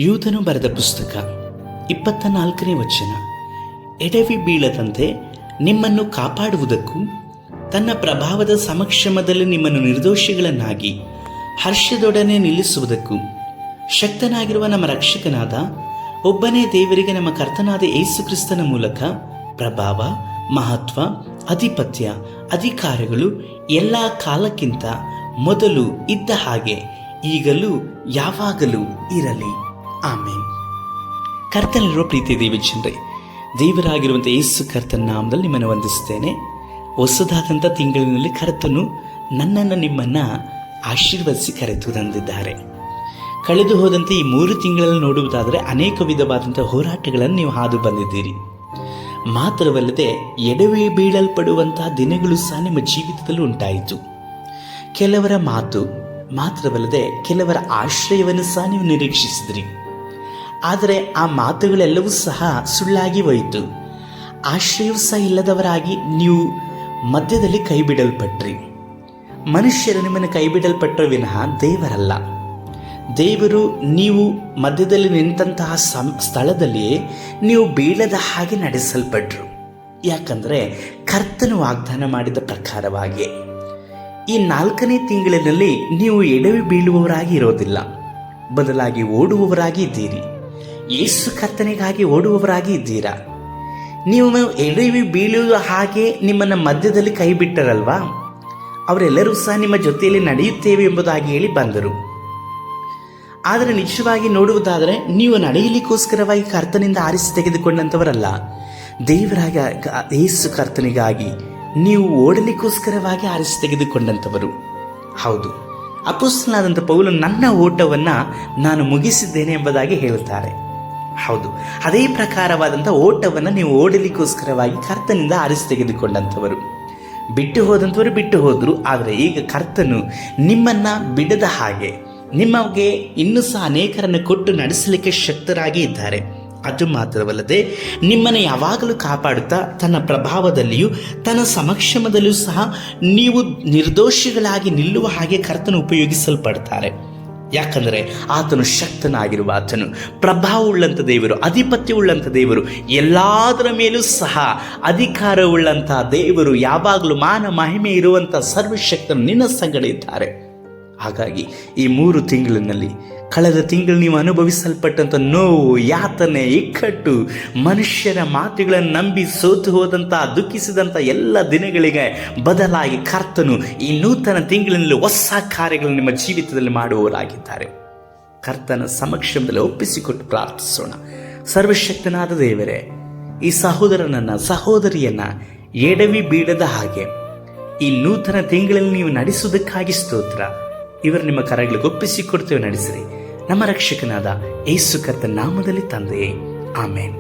ಯೂದನು ಬರೆದ ಪುಸ್ತಕ 24ನೇ ವಚನ. ಎಡವಿ ಬೀಳದಂತೆ ನಿಮ್ಮನ್ನು ಕಾಪಾಡುವುದಕ್ಕೂ ತನ್ನ ಪ್ರಭಾವದ ಸಮಕ್ಷಮದಲ್ಲಿ ನಿಮ್ಮನ್ನು ನಿರ್ದೋಷಿಗಳನ್ನಾಗಿ ಹರ್ಷದೊಡನೆ ನಿಲ್ಲಿಸುವುದಕ್ಕೂ ಶಕ್ತನಾಗಿರುವ ನಮ್ಮ ರಕ್ಷಕನಾದ ಒಬ್ಬನೇ ದೇವರಿಗೆ ನಮ್ಮ ಕರ್ತನಾದ ಯೇಸು ಕ್ರಿಸ್ತನ ಮೂಲಕ ಪ್ರಭಾವ, ಮಹತ್ವ, ಅಧಿಪತ್ಯ, ಅಧಿಕಾರಗಳು ಎಲ್ಲ ಕಾಲಕ್ಕಿಂತ ಮೊದಲು ಇದ್ದ ಹಾಗೆ ಈಗಲೂ ಯಾವಾಗಲೂ ಇರಲಿ. ಆಮೇನ್. ಕರ್ತನಲ್ಲಿರುವ ಪ್ರೀತಿ ದೇವಜನರೇ, ದೇವರಾಗಿರುವಂಥ ಯೇಸು ಕರ್ತನ ನಾಮದಲ್ಲಿ ನಿಮ್ಮನ್ನು ವಂದಿಸ್ತೇನೆ. ಹೊಸದಾದಂಥ ತಿಂಗಳಿನಲ್ಲಿ ಕರ್ತನು ನನ್ನನ್ನು ನಿಮ್ಮನ್ನು ಆಶೀರ್ವದಿಸಿ ಕರೆದು ತಂದಿದ್ದಾರೆ. ಕಳೆದು ಹೋದಂತೆ ಈ 3 ತಿಂಗಳಲ್ಲಿ ನೋಡುವುದಾದರೆ ಅನೇಕ ವಿಧವಾದಂಥ ಹೋರಾಟಗಳನ್ನು ನೀವು ಹಾದು ಬಂದಿದ್ದೀರಿ. ಮಾತ್ರವಲ್ಲದೆ ಎಡವಿ ಬೀಳಲ್ಪಡುವಂತಹ ದಿನಗಳು ಸಹ ನಿಮ್ಮ ಜೀವಿತದಲ್ಲಿ ಉಂಟಾಯಿತು. ಕೆಲವರ ಮಾತು ಮಾತ್ರವಲ್ಲದೆ ಕೆಲವರ ಆಶ್ರಯವನ್ನು ಸಹ ನೀವು ನಿರೀಕ್ಷಿಸಿದ್ರಿ. ಆದರೆ ಆ ಮಾತುಗಳೆಲ್ಲವೂ ಸಹ ಸುಳ್ಳಾಗಿ ಹೋಯಿತು. ಆಶ್ರಯವೂ ಸಹ ಇಲ್ಲದವರಾಗಿ ನೀವು ಮಧ್ಯದಲ್ಲಿ ಕೈ ಬಿಡಲ್ಪಟ್ರಿ. ಮನುಷ್ಯರು ನಿಮ್ಮನ್ನು ಕೈ ಬಿಡಲ್ಪಟ್ಟರು ವಿನಃ ದೇವರಲ್ಲ. ದೇವರು ನೀವು ಮಧ್ಯದಲ್ಲಿ ನಿಂತಹ ಸ್ಥಳದಲ್ಲಿಯೇ ನೀವು ಬೀಳದ ಹಾಗೆ ನಡೆಸಲ್ಪಟ್ರು. ಯಾಕಂದರೆ ಕರ್ತನು ವಾಗ್ದಾನ ಮಾಡಿದ ಪ್ರಕಾರವಾಗಿ ಈ 4ನೇ ತಿಂಗಳಿನಲ್ಲಿ ನೀವು ಎಡವಿ ಬೀಳುವವರಾಗಿ ಇರೋದಿಲ್ಲ, ಬದಲಾಗಿ ಓಡುವವರಾಗಿ ಇದ್ದೀರಿ. ಯೇಸು ಕರ್ತನಿಗಾಗಿ ಓಡುವವರಾಗಿ ಇದ್ದೀರಾ. ನೀವು ಎಡವಿ ಬೀಳುವ ಹಾಗೆ ನಿಮ್ಮನ್ನು ಮಧ್ಯದಲ್ಲಿ ಕೈ ಬಿಟ್ಟರಲ್ವಾ, ಅವರೆಲ್ಲರೂ ಸಹ ನಿಮ್ಮ ಜೊತೆಯಲ್ಲಿ ನಡೆಯುತ್ತೇವೆ ಎಂಬುದಾಗಿ ಹೇಳಿ ಬಂದರು. ಆದರೆ ನಿಜವಾಗಿ ನೋಡುವುದಾದರೆ ನೀವು ನಡೆಯಲಿಕ್ಕೋಸ್ಕರವಾಗಿ ಕರ್ತನಿಂದ ಆರಿಸಿ ತೆಗೆದುಕೊಂಡಂಥವರಲ್ಲ. ದೇವರಾಗ ಯೇಸು ಕರ್ತನಿಗಾಗಿ ನೀವು ಓಡಲಿಕ್ಕೋಸ್ಕರವಾಗಿ ಆರಿಸಿ ತೆಗೆದುಕೊಂಡಂಥವರು. ಹೌದು, ಅಪೊಸ್ತಲನಾದಂಥ ಪೌಲನು ನನ್ನ ಓಟವನ್ನು ನಾನು ಮುಗಿಸಿದ್ದೇನೆ ಎಂಬುದಾಗಿ ಹೇಳುತ್ತಾರೆ. ಹೌದು, ಅದೇ ಪ್ರಕಾರವಾದಂಥ ಓಟವನ್ನು ನೀವು ಓಡಲಿಕ್ಕೋಸ್ಕರವಾಗಿ ಕರ್ತನಿಂದ ಆರಿಸಿ ತೆಗೆದುಕೊಂಡಂಥವರು. ಬಿಟ್ಟು ಹೋದಂಥವರು ಬಿಟ್ಟು ಹೋದರು. ಆದರೆ ಈಗ ಕರ್ತನು ನಿಮ್ಮನ್ನು ಬಿಡದ ಹಾಗೆ ನಿಮಗೆ ಇನ್ನೂ ಸಹ ಅನೇಕರನ್ನು ಕೊಟ್ಟು ನಡೆಸಲಿಕ್ಕೆ ಶಕ್ತರಾಗಿ ಇದ್ದಾರೆ. ಅದು ಮಾತ್ರವಲ್ಲದೆ ನಿಮ್ಮನ್ನು ಯಾವಾಗಲೂ ಕಾಪಾಡುತ್ತಾ ತನ್ನ ಪ್ರಭಾವದಲ್ಲಿಯೂ ತನ್ನ ಸಮಕ್ಷಮದಲ್ಲಿಯೂ ಸಹ ನೀವು ನಿರ್ದೋಷಿಗಳಾಗಿ ನಿಲ್ಲುವ ಹಾಗೆ ಕರ್ತನು ಉಪಯೋಗಿಸಲ್ಪಡ್ತಾರೆ. ಯಾಕಂದರೆ ಆತನು ಶಕ್ತನಾಗಿರುವ ಆತನು, ಪ್ರಭಾವವುಳ್ಳಂಥ ದೇವರು, ಅಧಿಪತ್ಯವುಳ್ಳಂಥ ದೇವರು, ಎಲ್ಲದರ ಮೇಲೂ ಸಹ ಅಧಿಕಾರವುಳ್ಳಂಥ ದೇವರು, ಯಾವಾಗಲೂ ಮಾನ ಮಹಿಮೆ ಇರುವಂಥ ಸರ್ವಶಕ್ತನು ನಿನ್ನ ಸಂಗಡ ಇದ್ದಾರೆ. ಹಾಗಾಗಿ ಈ 3 ತಿಂಗಳಿನಲ್ಲಿ ಕಳೆದ ತಿಂಗಳು ನೀವು ಅನುಭವಿಸಲ್ಪಟ್ಟಂಥ ನೋವು, ಯಾತನೆ, ಇಕ್ಕಟ್ಟು, ಮನುಷ್ಯರ ಮಾತುಗಳನ್ನು ನಂಬಿ ಸೋತು ಹೋದಂಥ ದುಃಖಿಸಿದಂಥ ಎಲ್ಲ ದಿನಗಳಿಗೆ ಬದಲಾಗಿ ಕರ್ತನು ಈ ನೂತನ ತಿಂಗಳಿನಲ್ಲಿ ಹೊಸ ಕಾರ್ಯಗಳನ್ನು ನಿಮ್ಮ ಜೀವಿತದಲ್ಲಿ ಮಾಡುವವರಾಗಿದ್ದಾರೆ. ಕರ್ತನ ಸಮಕ್ಷಮದಲ್ಲಿ ಒಪ್ಪಿಸಿಕೊಟ್ಟು ಪ್ರಾರ್ಥಿಸೋಣ. ಸರ್ವಶಕ್ತನಾದ ದೇವರೇ, ಈ ಸಹೋದರನನ್ನು ಸಹೋದರಿಯನ್ನು ಎಡವಿ ಬೀಳದ ಹಾಗೆ ಈ ನೂತನ ತಿಂಗಳಲ್ಲಿ ನೀವು ನಡೆಸುವುದಕ್ಕಾಗಿ ಸ್ತೋತ್ರ. ಇವರು ನಿಮ್ಮ ಕರಗಳಿಗೆ ಒಪ್ಪಿಸಿಕೊಡ್ತೇವೆ, ನಡೆಸಿರಿ. ನಮ್ಮ ರಕ್ಷಕನಾದ ಯೇಸು ಕರ್ತನ ನಾಮದಲ್ಲಿ ತಂದೆಯೇ, ಆಮೇನ್.